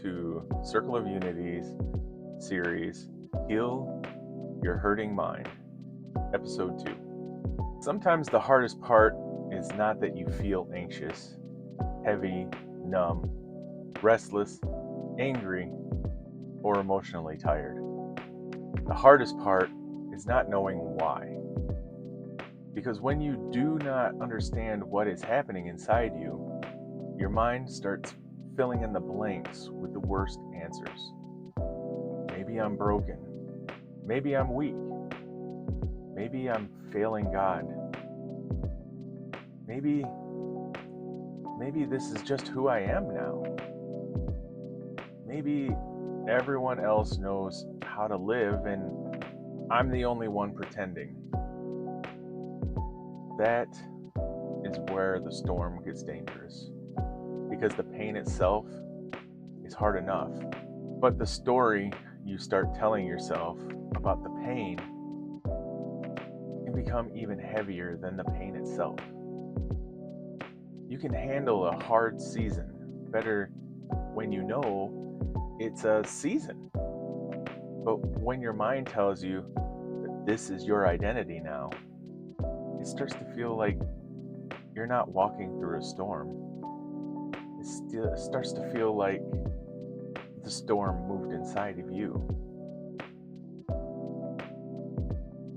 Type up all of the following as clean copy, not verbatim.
to Circle of Unity's series, Heal Your Hurting Mind, Episode 2. Sometimes the hardest part is not that you feel anxious, heavy, numb, restless, angry, or emotionally tired. The hardest part is not knowing why. Because when you do not understand what is happening inside you, your mind starts filling in the blanks with the worst answers. Maybe I'm broken. Maybe I'm weak. Maybe I'm failing God. Maybe this is just who I am now. Maybe everyone else knows how to live and I'm the only one pretending. That is where the storm gets dangerous, because the pain itself is hard enough, but the story you start telling yourself about the pain can become even heavier than the pain itself. You can handle a hard season better when you know it's a season. But when your mind tells you that this is your identity now, it starts to feel like you're not walking through a storm. It starts to feel like the storm moved inside of you.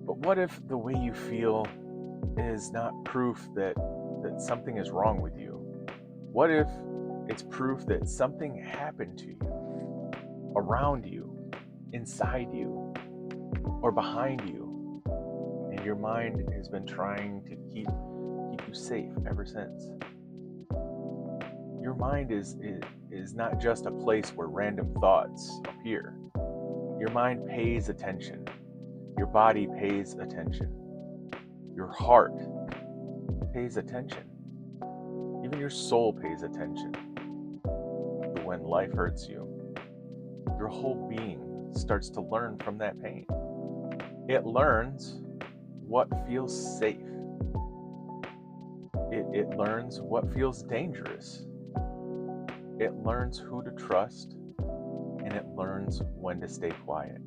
But what if the way you feel is not proof that something is wrong with you? What if it's proof that something happened to you, around you, inside you, or behind you, and your mind has been trying to keep you safe ever since? Your mind is not just a place where random thoughts appear. Your mind pays attention. Your body pays attention. Your heart pays attention. Even your soul pays attention. But when life hurts you, your whole being starts to learn from that pain. It learns what feels safe. It learns what feels dangerous. It learns who to trust, and it learns when to stay quiet.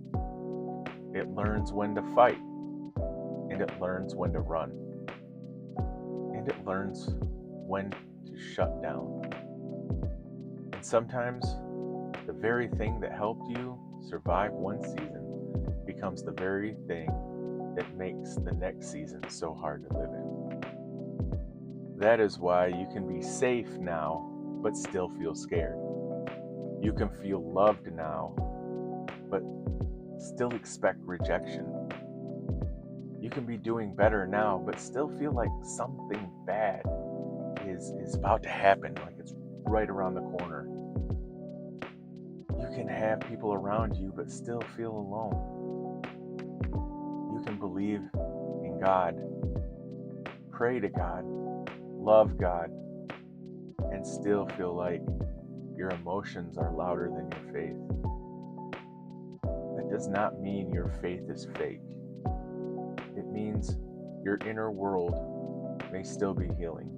It learns when to fight, and it learns when to run. And it learns when to shut down. And sometimes the very thing that helped you survive one season becomes the very thing that makes the next season so hard to live in. That is why you can be safe now, but still feel scared. You can feel loved now, but still expect rejection. You can be doing better now, but still feel like something bad is about to happen, like it's right around the corner. You can have people around you, but still feel alone. You can believe in God, pray to God, love God, and still feel like your emotions are louder than your faith. That does not mean your faith is fake. It means your inner world may still be healing.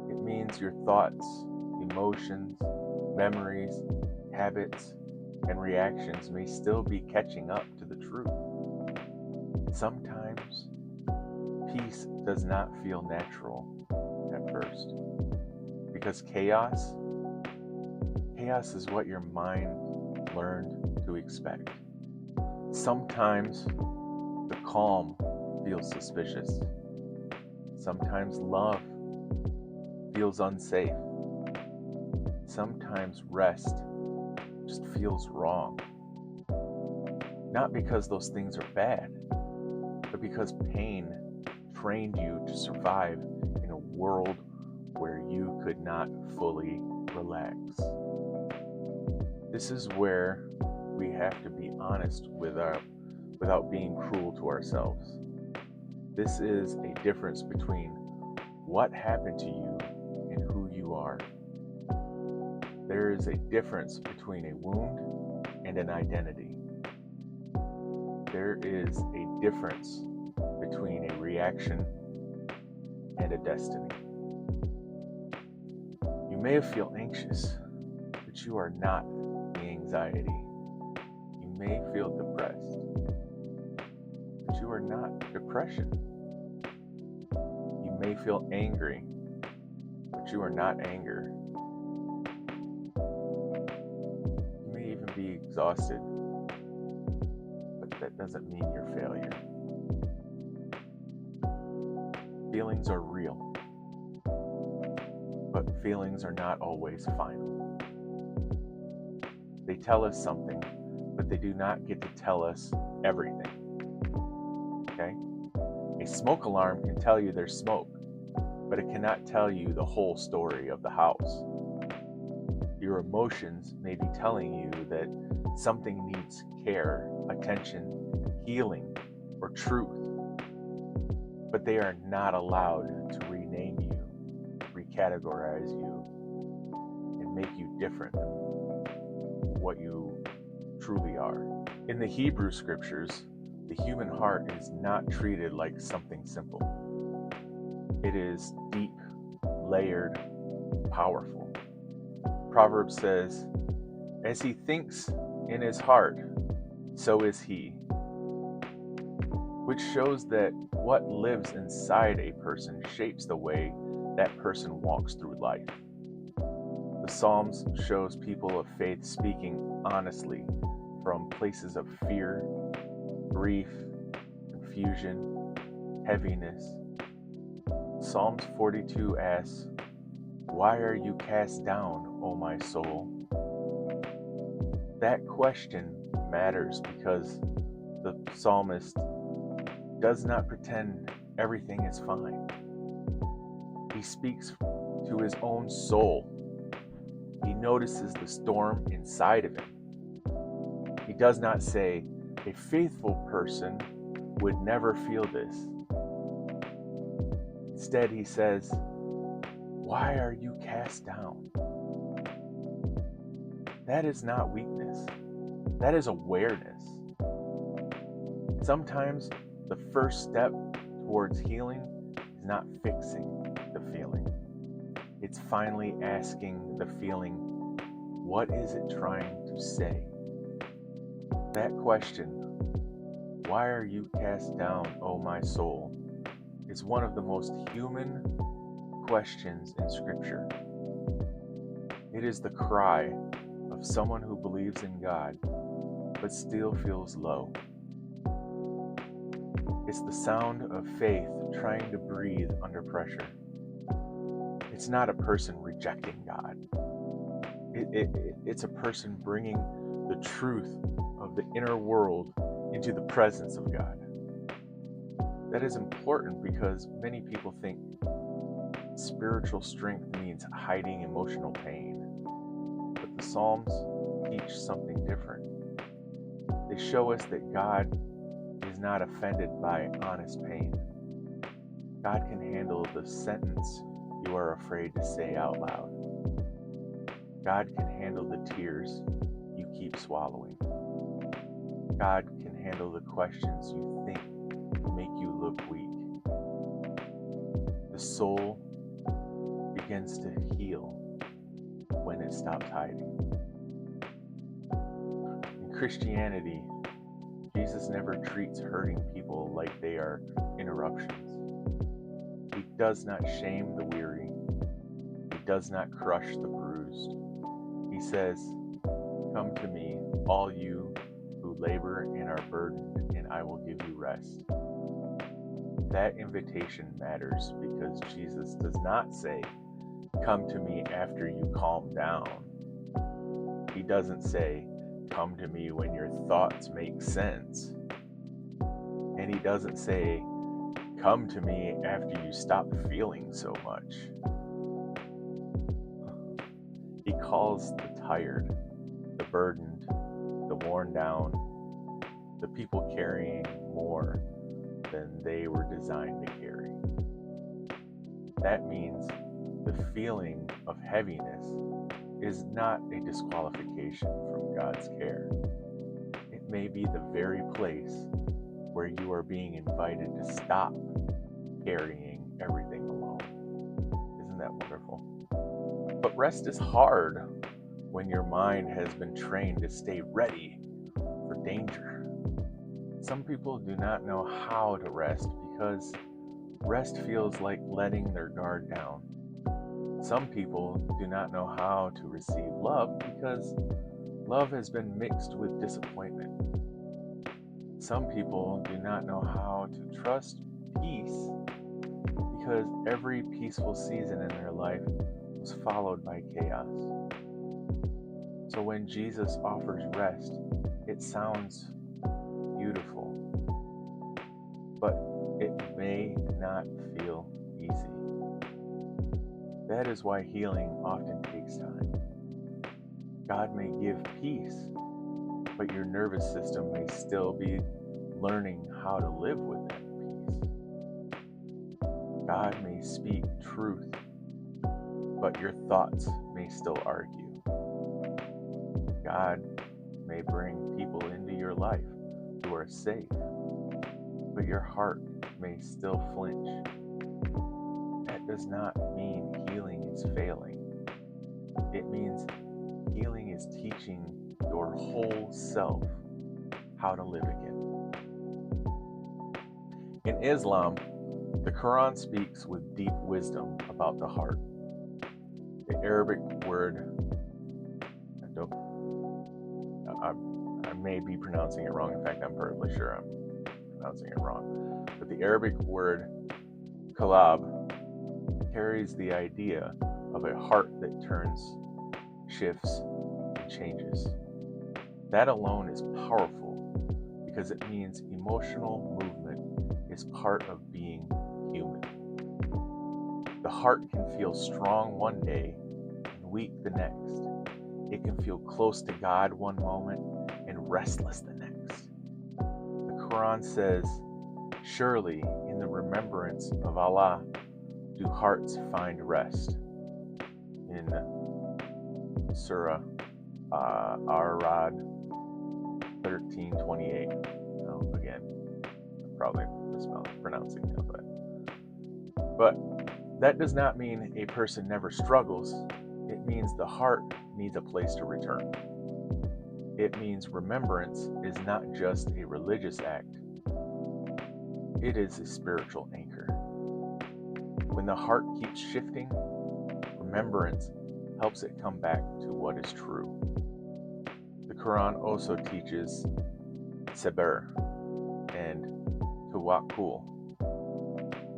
It means your thoughts, emotions, memories, habits, and reactions may still be catching up to the truth. Sometimes peace does not feel natural at first, because chaos is what your mind learned to expect. Sometimes the calm feels suspicious. Sometimes love feels unsafe. Sometimes rest just feels wrong. Not because those things are bad, but because pain trained you to survive in a world where you could not fully relax. This is where we have to be honest without being cruel to ourselves. This is a difference between what happened to you and who you are. There is a difference between a wound and an identity. There is a difference between a reaction and a destiny. You may feel anxious, but but you are not the anxiety. You may feel depressed, but you are not depression. You may feel angry, but you are not anger. You may even be exhausted, but that doesn't mean you're failure. Feelings are real, but feelings are not always final. They tell us something, but they do not get to tell us everything. Okay? A smoke alarm can tell you there's smoke, but it cannot tell you the whole story of the house. Your emotions may be telling you that something needs care, attention, healing, or truth, but they are not allowed to rename you, recategorize you, and make you different than what you truly are. In the Hebrew scriptures, the human heart is not treated like something simple. It is deep, layered, powerful. Proverbs says, "As he thinks in his heart, so is he," which shows that what lives inside a person shapes the way that person walks through life. The Psalms shows people of faith speaking honestly from places of fear, grief, confusion, heaviness. Psalms 42 asks, "Why are you cast down, O my soul?" That question matters because the psalmist does not pretend everything is fine. He speaks to his own soul. He notices the storm inside of him. He does not say, "A faithful person would never feel this." Instead, he says, "Why are you cast down?" That is not weakness. That is awareness. Sometimes the first step towards healing is not fixing the feeling. It's finally asking the feeling, what is it trying to say? That question, "Why are you cast down, O my soul?" is one of the most human questions in Scripture. It is the cry of someone who believes in God, but still feels low. It's the sound of faith trying to breathe under pressure. It's not a person rejecting God. It's a person bringing the truth of the inner world into the presence of God. That is important because many people think spiritual strength means hiding emotional pain. But the Psalms teach something different. They show us that God is not offended by honest pain. God can handle the sentence you are afraid to say out loud. God can handle the tears you keep swallowing. God can handle the questions you think make you look weak. The soul begins to heal when it stops hiding. In Christianity, Jesus never treats hurting people like they are interruptions. He does not shame the weary. He does not crush the bruised. He says, "Come to me, all you who labor and are burdened, and I will give you rest." That invitation matters because Jesus does not say, "Come to me after you calm down." He doesn't say, "Come to me when your thoughts make sense." And he doesn't say, "Come to me after you stop feeling so much." He calls the tired, the burdened, the worn down, the people carrying more than they were designed to carry. That means the feeling of heaviness is not a disqualification from God's care. It may be the very place where you are being invited to stop carrying everything alone. Isn't that wonderful? But rest is hard when your mind has been trained to stay ready for danger. Some people do not know how to rest because rest feels like letting their guard down. Some people do not know how to receive love because love has been mixed with disappointment. Some people do not know how to trust peace because every peaceful season in their life was followed by chaos. So when Jesus offers rest, it sounds beautiful, but it may not feel easy. That is why healing often takes time. God may give peace, but your nervous system may still be learning how to live with that peace. God may speak truth, but your thoughts may still argue. God may bring people into your life who are safe, but your heart may still flinch. That does not mean healing is failing. It means healing is teaching your whole self how to live again. In Islam, the Quran speaks with deep wisdom about the heart. The Arabic word, I may be pronouncing it wrong. In fact, I'm perfectly sure I'm pronouncing it wrong. But the Arabic word qalb carries the idea of a heart that turns, shifts, and changes. That alone is powerful because it means emotional movement is part of being human. The heart can feel strong one day and weak the next. It can feel close to God one moment and restless the next. The Quran says, "Surely in the remembrance of Allah do hearts find rest." In Surah Ar-Ra'd 13:28. Again, I'm probably mispronouncing it, but that does not mean a person never struggles. It means the heart needs a place to return. It means remembrance is not just a religious act, it is a spiritual anchor. When the heart keeps shifting, remembrance helps it come back to what is true. The Quran also teaches sabr and tawakkul,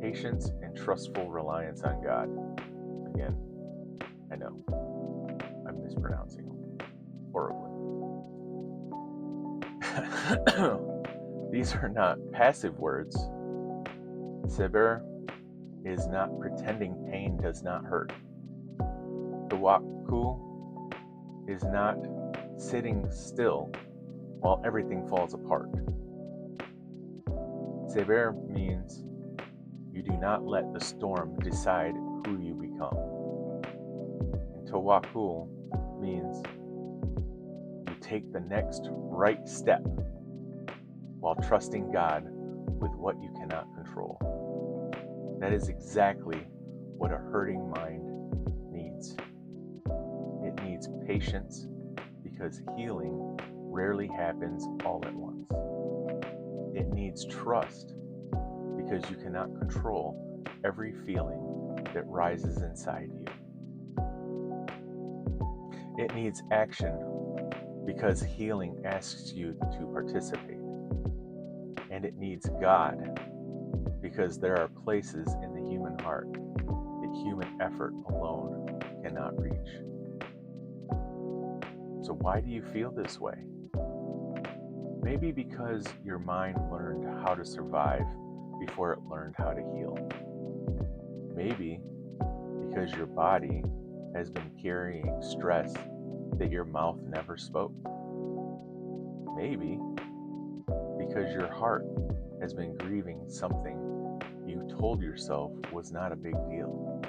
patience and trustful reliance on God. Again, I know I'm mispronouncing horribly. These are not passive words. Sabr is not pretending pain does not hurt. Tawakkul is not sitting still while everything falls apart. Sabr means you do not let the storm decide who you become. And tawakkul means you take the next right step while trusting God with what you cannot control. That is exactly what a hurting mind needs. It needs patience because healing rarely happens all at once. It needs trust because you cannot control every feeling that rises inside you. It needs action because healing asks you to participate. And it needs God because there are places in the human heart that human effort alone cannot reach. So why do you feel this way? Maybe because your mind learned how to survive before it learned how to heal. Maybe because your body has been carrying stress that your mouth never spoke. Maybe because your heart has been grieving something you told yourself was not a big deal.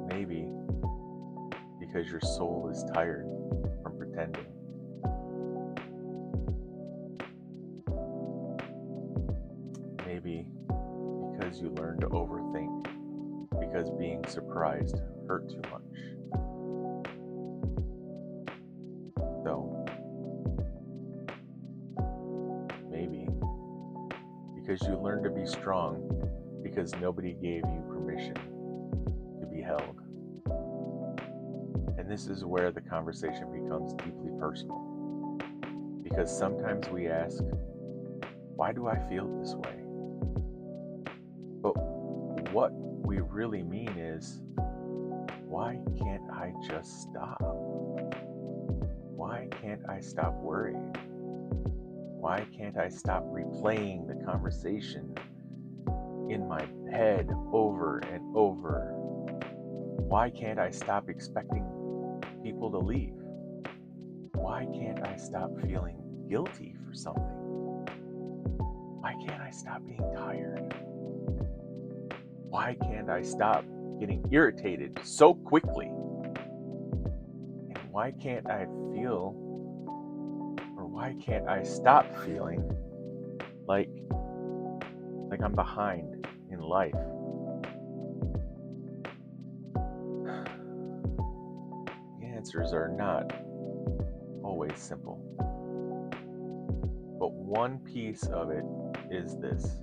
Maybe because your soul is tired from pretending. Maybe because you learned to overthink because being surprised hurt too much. though? Maybe because you learned to be strong because nobody gave you permission to be held. And this is where the conversation becomes deeply personal. Because sometimes we ask, why do I feel this way? But what we really mean is, why can't I just stop? Why can't I stop worrying? Why can't I stop replaying the conversation in my head over and over? Why can't I stop expecting people to leave? Why can't I stop feeling guilty for something? Why can't I stop being tired? Why can't I stop getting irritated so quickly? And why can't I feel, or why can't I stop feeling like I'm behind in life? The answers are not always simple. But one piece of it is this: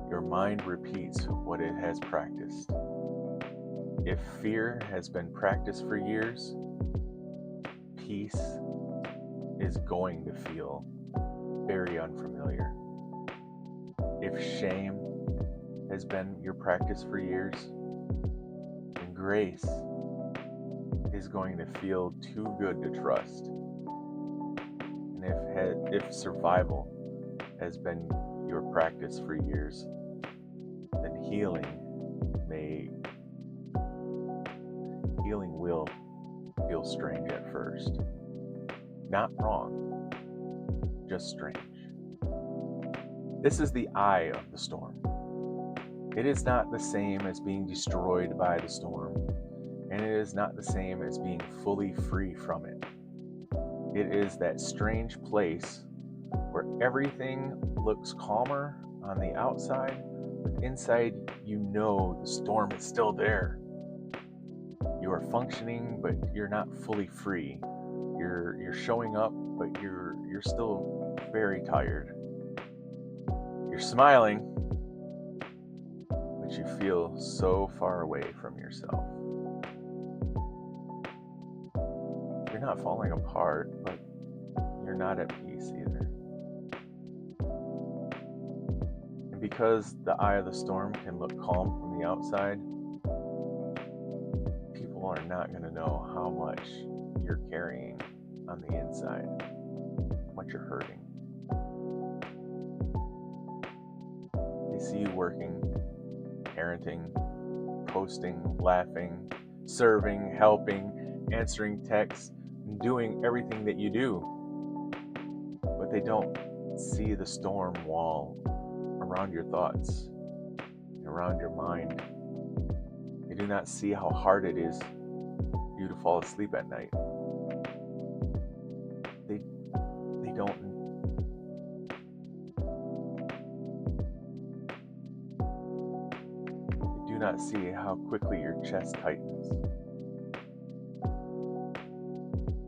your mind repeats what it has practiced. If fear has been practiced for years, peace is going to feel very unfamiliar. If shame has been your practice for years, then grace is going to feel too good to trust. And if survival has been your practice for years, then healing will feel strange at first. Not wrong, just strange. This is the eye of the storm. It is not the same as being destroyed by the storm, and it is not the same as being fully free from it. It is that strange place where everything looks calmer on the outside, but inside you know the storm is still there. You are functioning, but you're not fully free. You're showing up, but you're still very tired. You're smiling, but you feel so far away from yourself. You're not falling apart, but you're not at peace either. And because the eye of the storm can look calm from the outside, people are not going to know how much you're carrying on the inside, how much you're hurting. They see you working, parenting, posting, laughing, serving, helping, answering texts, and doing everything that you do. But they don't see the storm wall around your thoughts, around your mind. They do not see how hard it is for you to fall asleep at night. They don't. They do not see how quickly your chest tightens.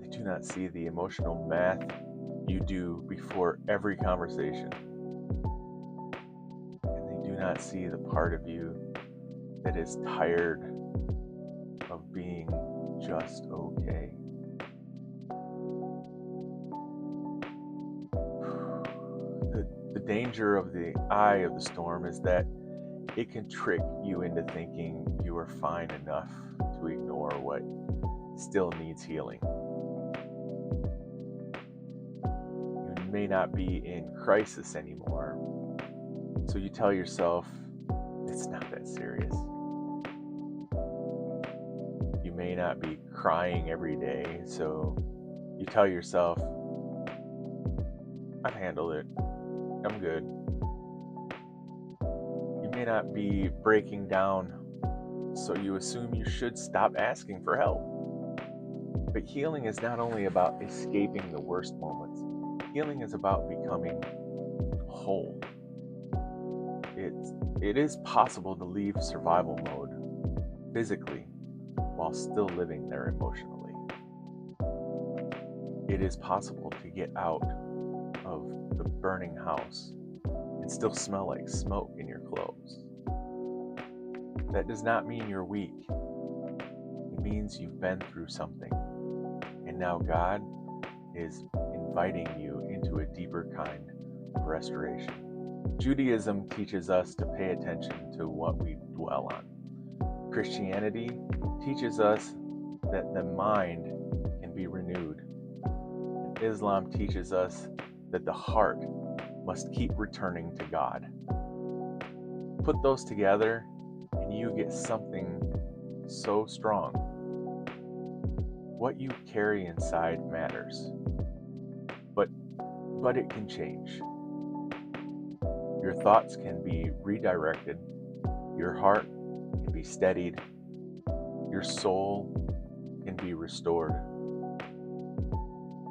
They do not see the emotional math you do before every conversation. And they do not see the part of you that is tired of being just okay. The danger of the eye of the storm is that it can trick you into thinking you are fine enough to ignore what still needs healing. You may not be in crisis anymore, so you tell yourself it's not that serious. You may not be crying every day, so you tell yourself, I've handled it. I'm good. You may not be breaking down, so you assume you should stop asking for help. But healing is not only about escaping the worst moments. Healing is about becoming whole. It is possible to leave survival mode physically while still living there emotionally. It is possible to get out of the burning house and still smell like smoke in your clothes. That does not mean you're weak. It means you've been through something, and now God is inviting you into a deeper kind of restoration. Judaism teaches us to pay attention to what we dwell on. Christianity teaches us that the mind can be renewed. And Islam teaches us that the heart must keep returning to God. Put those together and you get something so strong. What you carry inside matters, but it can change. Your thoughts can be redirected, your heart can be steadied, your soul can be restored,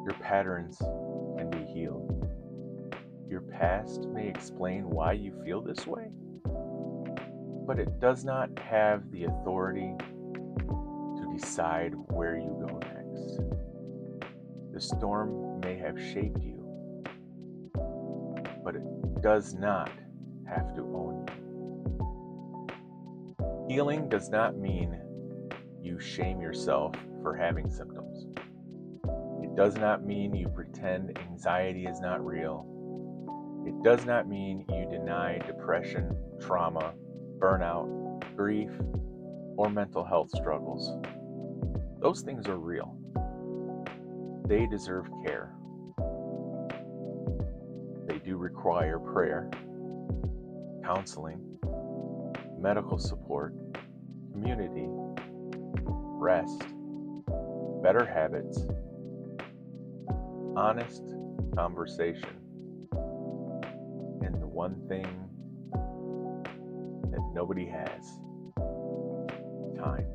your patterns can be healed. Your past may explain why you feel this way, but it does not have the authority to decide where you go next. The storm may have shaped you, but it does not have to own you. Healing does not mean you shame yourself for having symptoms. It does not mean you pretend anxiety is not real. It does not mean you deny depression, trauma, burnout, grief, or mental health struggles. Those things are real. They deserve care. They do require prayer, counseling, medical support, community, rest, better habits, honest conversation, and the one thing that nobody has: time.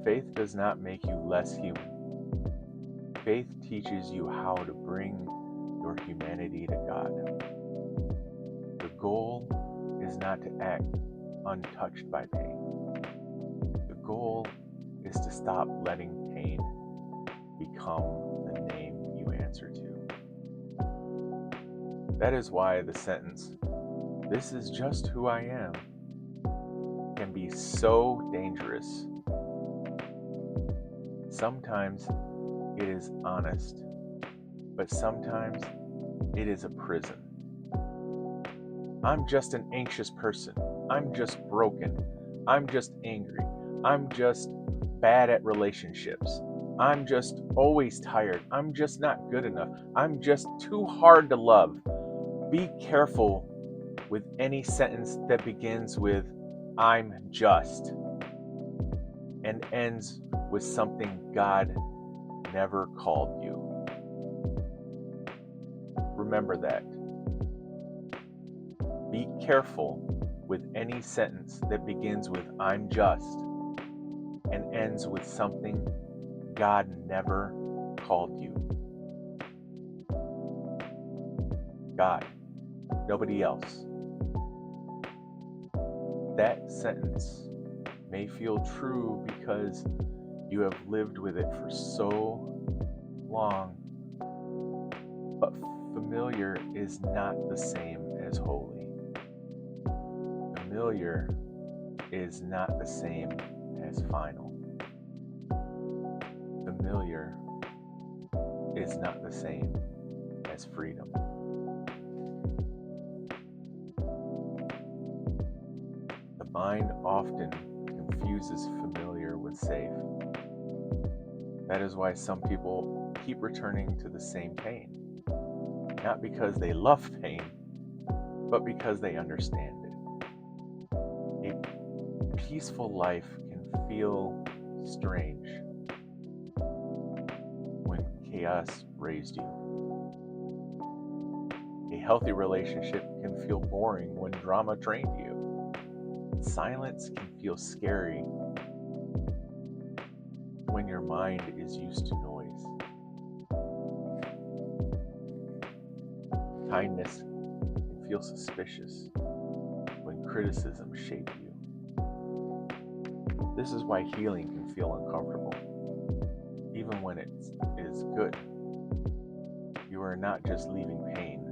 Faith does not make you less human. Faith teaches you how to bring your humanity to God. The goal is not to act untouched by pain. The goal is to stop letting pain become the name you answer to. That is why the sentence, "This is just who I am," can be so dangerous. Sometimes it is honest, but sometimes it is a prison. I'm just an anxious person. I'm just broken. I'm just angry. I'm just bad at relationships. I'm just always tired. I'm just not good enough. I'm just too hard to love. Be careful with any sentence that begins with "I'm just" and ends with something God never called you. Remember that. Be careful with any sentence that begins with "I'm just" and ends with something God never called you. God, nobody else. That sentence may feel true because you have lived with it for so long, but familiar is not the same as holy. Familiar is not the same as final. Familiar is not the same as freedom. The mind often confuses familiar with safe. That is why some people keep returning to the same pain. Not because they love pain, but because they understand it. A peaceful life can feel strange when chaos raised you. A healthy relationship can feel boring when drama trained you. Silence can feel scary when your mind is used to noise. Kindness can feel suspicious when criticism shaped you. This is why healing can feel uncomfortable. when it is good. You are not just leaving pain.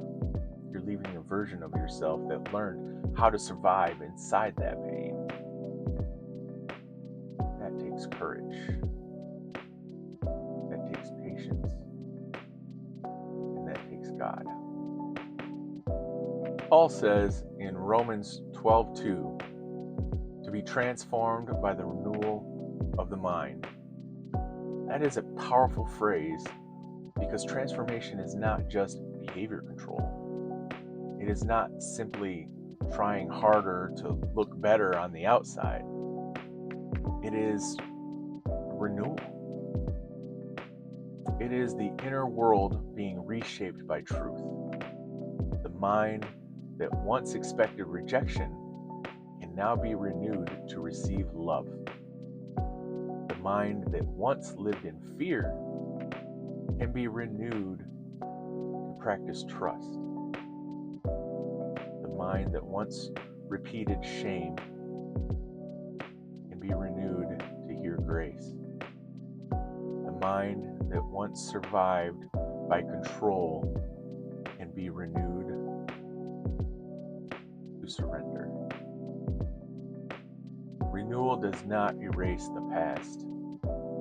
You're leaving a version of yourself that learned how to survive inside that pain. That takes courage. That takes patience. And that takes God. Paul says in Romans 12:2, to be transformed by the renewal of the mind. That is a powerful phrase because transformation is not just behavior control. It is not simply trying harder to look better on the outside. It is renewal. It is the inner world being reshaped by truth. The mind that once expected rejection can now be renewed to receive love. The mind that once lived in fear can be renewed to practice trust. The mind that once repeated shame can be renewed to hear grace. The mind that once survived by control can be renewed to surrender. Renewal does not erase the past,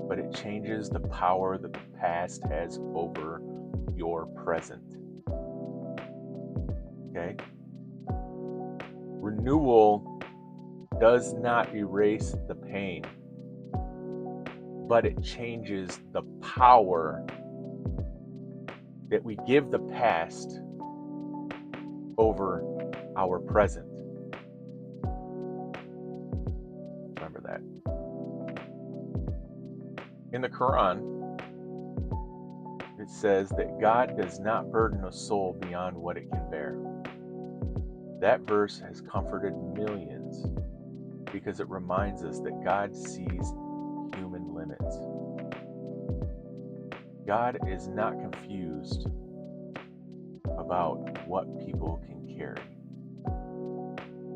but it changes the power that the past has over your present. Okay? Renewal does not erase the pain, but it changes the power that we give the past over our present. Remember that. In the Quran, it says that God does not burden a soul beyond what it can bear. That verse has comforted millions because it reminds us that God sees human limits. God is not confused about what people can carry.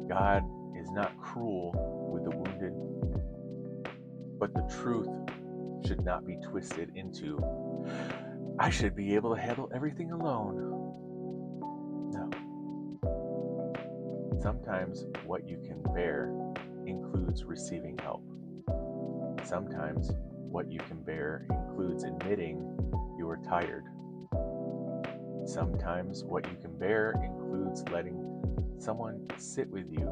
God is not cruel with the wounded, but the truth should not be twisted into, I should be able to handle everything alone. No. Sometimes what you can bear includes receiving help. Sometimes what you can bear includes admitting you are tired. Sometimes what you can bear includes letting someone sit with you,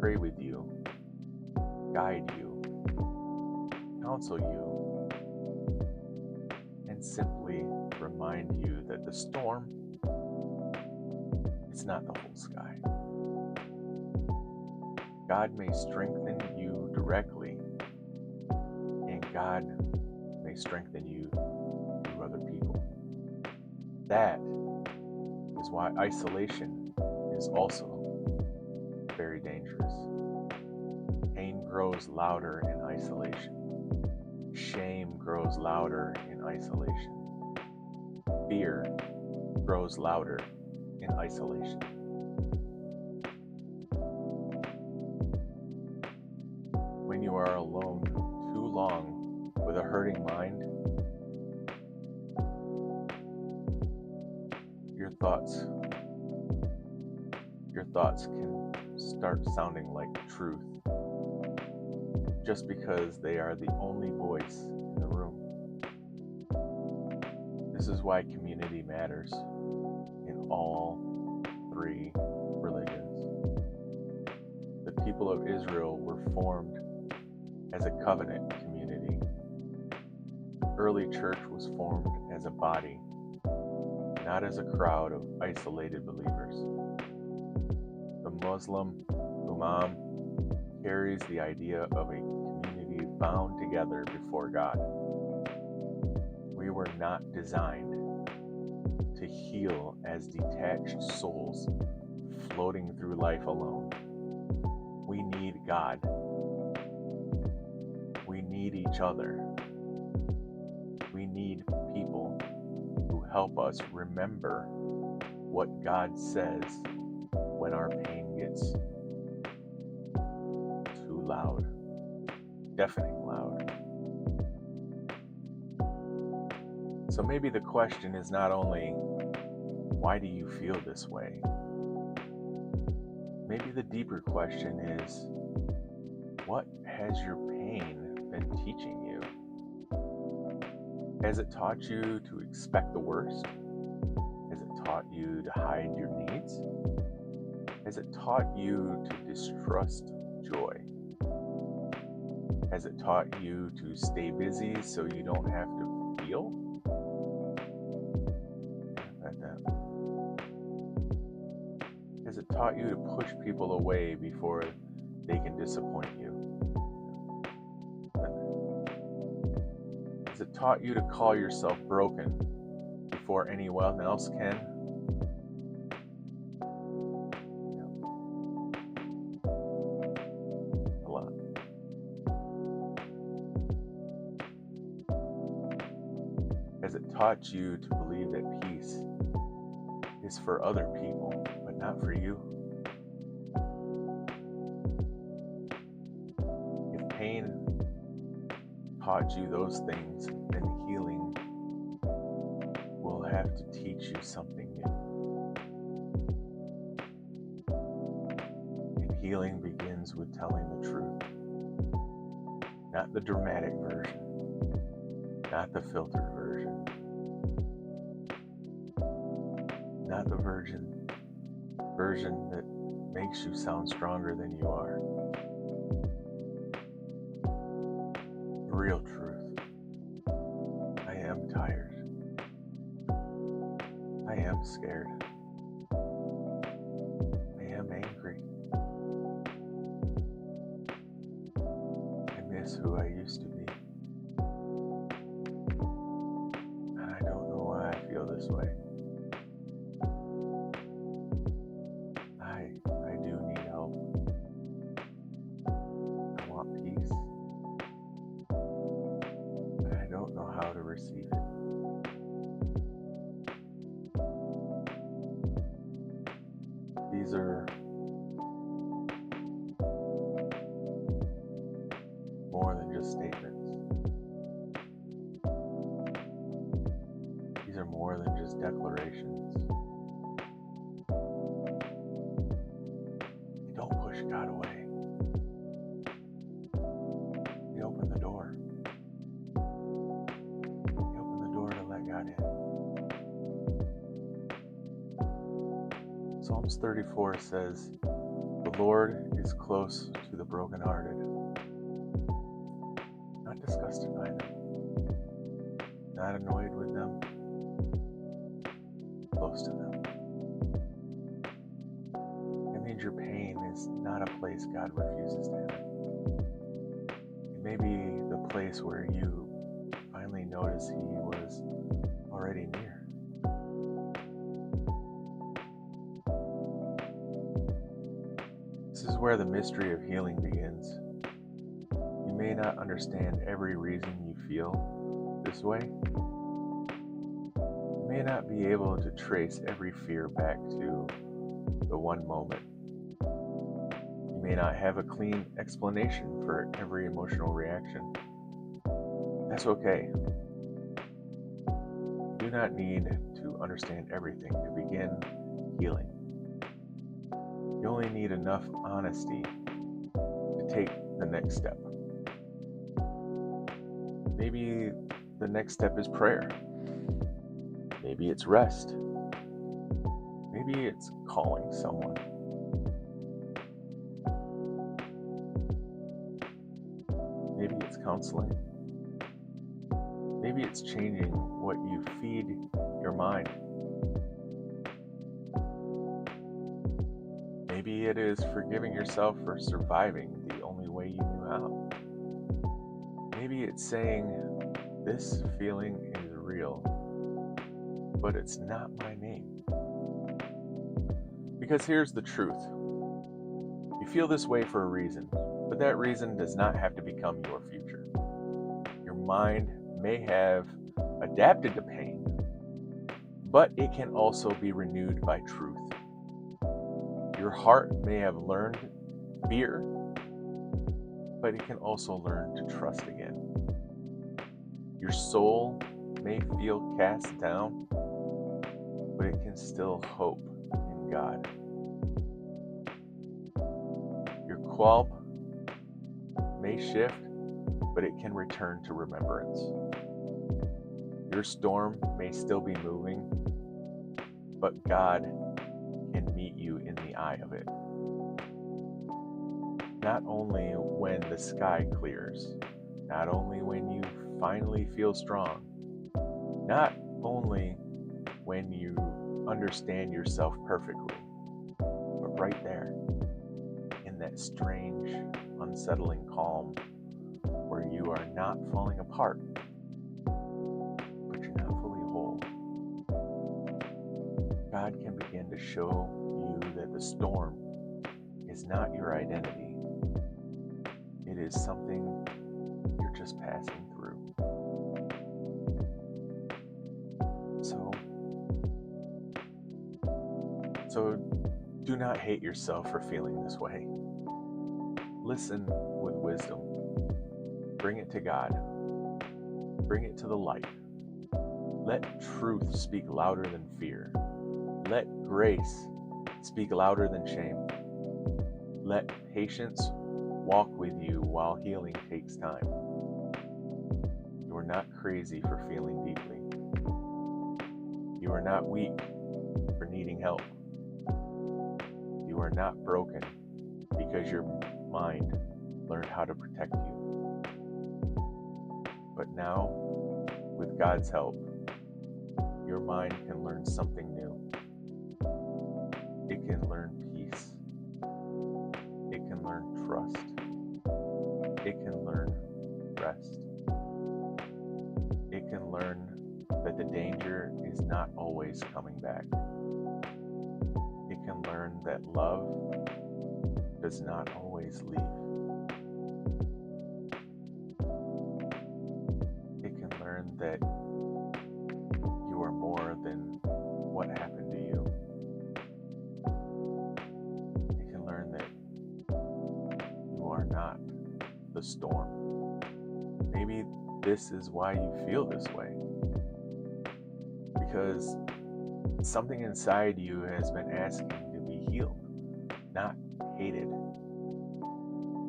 pray with you, guide you, counsel you, and simply remind you that the storm is not the whole sky. God may strengthen you directly, and God may strengthen you through other people. That is why isolation is also very dangerous. Pain grows louder in isolation. Shame grows louder in isolation. Fear grows louder in isolation. When you are alone too long with a hurting mind, your thoughts can start sounding like truth just because they are the only voice in the room. This is why community matters in all three religions. The people of Israel were formed as a covenant community. The early church was formed as a body, not as a crowd of isolated believers. The Muslim Ummah carries the idea of a community bound together before God. We were not designed to heal as detached souls floating through life alone. We need God. We need each other. We need people who help us remember what God says when our pain gets too loud, deafening loud. So maybe the question is not only, why do you feel this way? Maybe the deeper question is, what has your pain been teaching you? Has it taught you to expect the worst? Has it taught you to hide your needs? Has it taught you to distrust joy? Has it taught you to stay busy so you don't have to feel? Has it taught you to push people away before they can disappoint you? Has it taught you to call yourself broken before anyone else can? A lot. Has it taught you to believe that peace is for other people, but not for you? If pain taught you those things, then healing will have to teach you something new. And healing begins with telling the truth, not the dramatic version, not the filtered version, not the version that makes you sound stronger than you are. The real truth. I am tired. I am scared. I am angry. I miss who I used to be. And I don't know why I feel this way. I do need help. I want peace. But I don't know how to receive it. These are more than just statements. These are more than just declarations. You don't push God away. You open the door. You open the door to let God in. Psalms 34 says, "The Lord is close to the brokenhearted, not disgusted by them, not annoyed with them, close to them." It means your pain is not a place God refuses to enter. It may be the place where you finally notice He was already near. This is where the mystery of healing begins. You may not understand every reason you feel this way. You may not be able to trace every fear back to the one moment. You may not have a clean explanation for every emotional reaction. That's okay. You do not need to understand everything to begin healing. You only need enough honesty to take the next step. Maybe the next step is prayer. Maybe it's rest. Maybe it's calling someone. Maybe it's counseling. Maybe it's changing what you feed your mind. Maybe it is forgiving yourself for surviving the only way you knew how. Maybe it's saying, this feeling is real, but it's not my name. Because here's the truth. You feel this way for a reason, but that reason does not have to become your future. Your mind may have adapted to pain, but it can also be renewed by truth. Your heart may have learned fear, but it can also learn to trust again. Your soul may feel cast down, but it can still hope in God. Your qualm may shift, but it can return to remembrance. Your storm may still be moving, but God can meet you in the eye of it. Not only when the sky clears, not only when you finally feel strong, not only when you understand yourself perfectly, but right there, in that strange, unsettling calm where you are not falling apart, but you're not fully whole. God can begin to show you that the storm is not your identity. It is something you're just passing through. So do not hate yourself for feeling this way. Listen with wisdom. Bring it to God. Bring it to the light. Let truth speak louder than fear. Let grace speak louder than shame. Let patience walk with you while healing takes time. You are not crazy for feeling deeply. You are not weak for needing help. You are not broken because your mind learned how to protect you. But now, with God's help, your mind can learn something new. It can learn peace. It can learn trust. It can learn rest. It can learn that the danger is not always coming back. It can learn that love does not always leave. It can learn that you are more than what happened to you. It can learn that you are not the storm. Maybe this is why you feel this way. Because something inside you has been asking to be healed, not hated.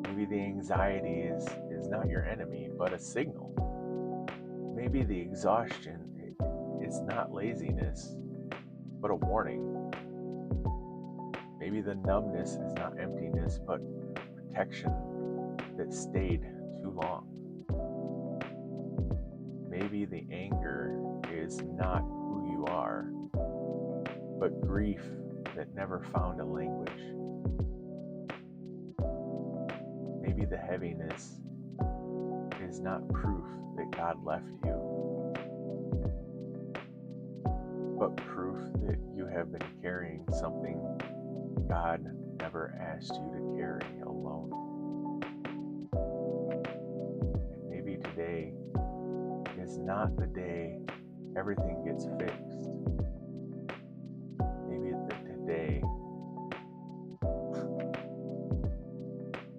Maybe the anxiety is not your enemy, but a signal. Maybe the exhaustion is not laziness, but a warning. Maybe the numbness is not emptiness, but protection that stayed too long. Maybe the anger is not who you are, but grief that never found a language. Maybe the heaviness is not proof that God left you, but proof that you have been carrying something God never asked you to carry alone. And maybe today is not the day everything gets fixed.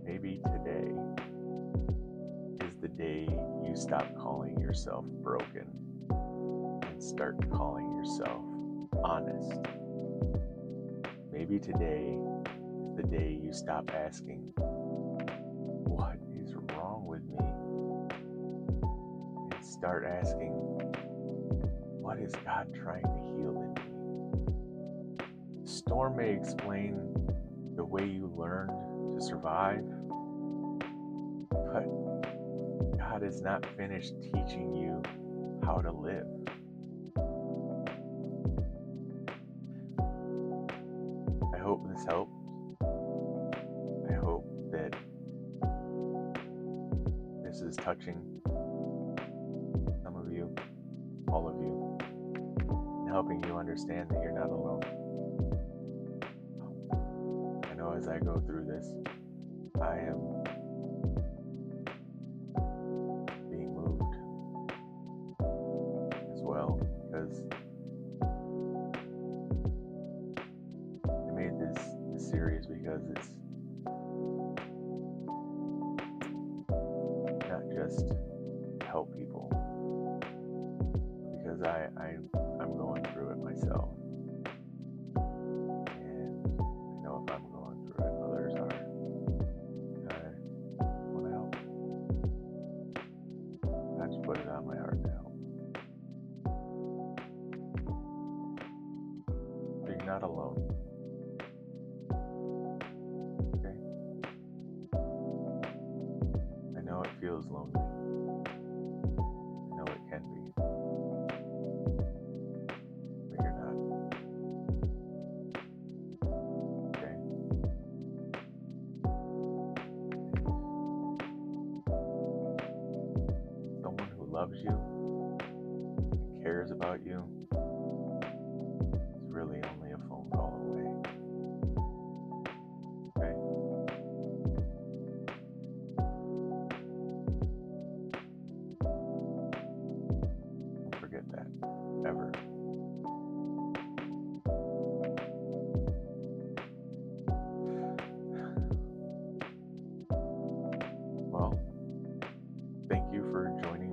Maybe today is the day you stop calling yourself broken and start calling yourself honest. Maybe today is the day you stop asking, what is wrong with me? And start asking, what is God trying to heal in me? The storm may explain the way you learned to survive, but God is not finished teaching you how to live. I hope this helped. I hope that this is touching some of you, all of you, and helping you understand that you're not alone. I know as I go through this, I am being moved as well, because I made this series because it's not just to help people, because I'm going through it myself. And I know if I'm going through it, others are. I want to help. I just put it on my heart to help. So you're not alone. Okay? I know it feels lonely. I know it can be. But you're not. Okay? Someone who loves you and cares about you is really only a phone call away. Okay? Don't forget that. Ever. Well, thank you for joining